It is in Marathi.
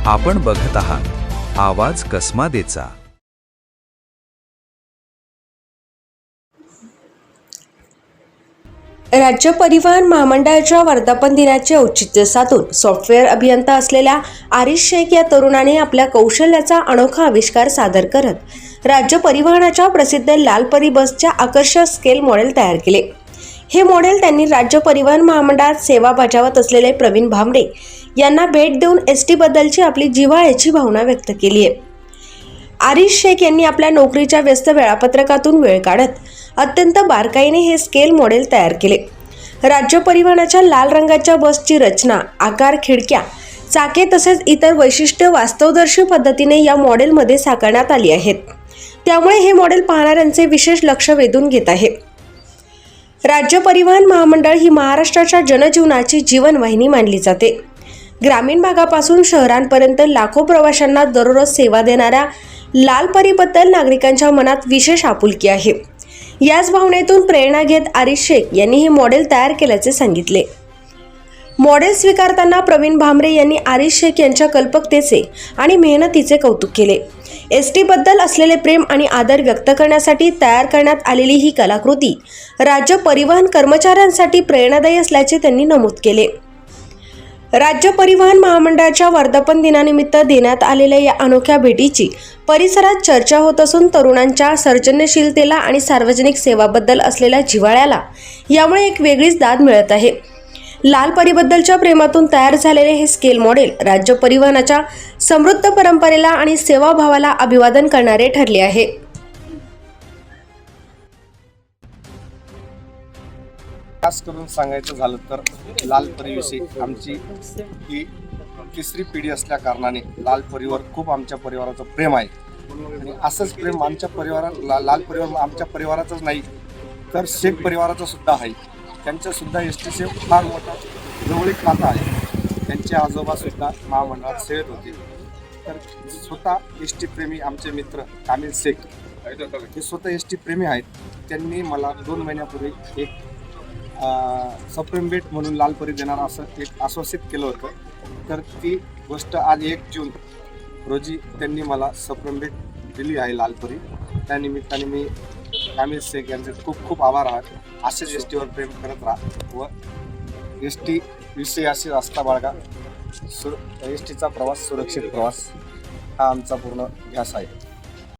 आपण बघत आहात आवाज कसमादेचा। राज्य परिवहन महामंडळाच्या वर्धापन दिनाचे औचित्य साधून सॉफ्टवेअर अभियंता असलेल्या आरिश शेख या तरुणाने आपल्या कौशल्याचा अनोखा आविष्कार सादर करत राज्य परिवहनाच्या प्रसिद्ध लालपरी बसच्या आकर्षक स्केल मॉडेल तयार केले। हे मॉडेल त्यांनी राज्य परिवहन महामंडळात सेवा बजावत असलेले प्रवीण भामरे यांना भेट देऊन एसटी बद्दलची आपली जिव्हाळ्याची भावना व्यक्त केली आहे। आरिश शेख यांनी आपल्या नोकरीच्या व्यस्त वेळापत्रकातून वेळ काढत अत्यंत बारकाईने हे स्केल मॉडेल तयार केले। राज्य परिवहनाच्या लाल रंगाच्या बसची रचना, आकार, खिडक्या, चाके तसेच इतर वैशिष्ट्ये वास्तवदर्शी पद्धतीने या मॉडेलमध्ये साकारण्यात आली आहेत। त्यामुळे हे मॉडेल पाहणाऱ्यांचे विशेष लक्ष वेधून घेत आहे। राज्य परिवहन महामंडळ ही महाराष्ट्राच्या जनजीवनाची जीवनवाहिनी मानली जाते। ग्रामीण भागापासून शहरांपर्यंत लाखो प्रवाशांना दररोज सेवा देणाऱ्या लालपरीबद्दल नागरिकांच्या मनात विशेष आपुलकी आहे। याच भावनेतून प्रेरणा घेत आरिश शेख यांनी हे मॉडेल तयार केल्याचे सांगितले। मॉडेल स्वीकारताना प्रवीण भामरे यांनी आरिश शेख यांच्या कल्पकतेचे आणि मेहनतीचे कौतुक केले। एसटी बद्दल असलेले प्रेम आणि आदर व्यक्त करण्यासाठी तयार करण्यात आलेली ही कलाकृती राज्य परिवहन कर्मचाऱ्यांसाठी प्रेरणादायी असल्याचे त्यांनी नमूद केले। राज्य परिवहन महामंडळाच्या वर्धापन दिनानिमित्त देण्यात आलेल्या या अनोख्या भेटीची परिसरात चर्चा होत असून तरुणांच्या सर्जनशीलतेला आणि सार्वजनिक सेवाबद्दल असलेल्या जिव्हाळ्याला यामुळे एक वेगळीच दाद मिळत आहे। लालपरीबद्दलच्या प्रेमातून तयार झालेले हे स्केल मॉडेल राज्य परिवहनाच्या समृद्ध परंपरेला आणि सेवाभावाला अभिवादन करणारे ठरले आहे। खास करून सांगायचं झालं तर लालपरीविषयी आमची ही तिसरी पिढी असल्या कारणाने लालपरीवर खूप आमच्या परिवाराचं प्रेम आहे आणि असंच प्रेम आमच्या परिवारात लाल परिवार आमच्या परिवाराचंच नाही तर शेख परिवाराचं सुद्धा आहे। त्यांचं सुद्धा एसटीचे फार मोठा जवळीक नातं आहे। त्यांचे आजोबा सुद्धा महामंडळात सेवेत होते। तर स्वतः एसटी प्रेमी आमचे मित्र कामिल शेख हे स्वतः एसटी प्रेमी आहेत। त्यांनी मला 2 महिन्यापूर्वी एक सप्रेम भेट म्हणून लालपरी देणार असं एक आश्वासित केलं होतं। तर ती गोष्ट आज 1 जून रोजी त्यांनी मला सप्रेम भेट दिली आहे लालपरी। त्यानिमित्ताने मी कामिल शेख यांचे खूप खूप आभार आहे। असेच एसटीवर प्रेम करत राहा व एसटी विषयी असे आस्था बाळगा। एसटीचा प्रवास सुरक्षित प्रवास हा आमचा पूर्ण ध्यास आहे।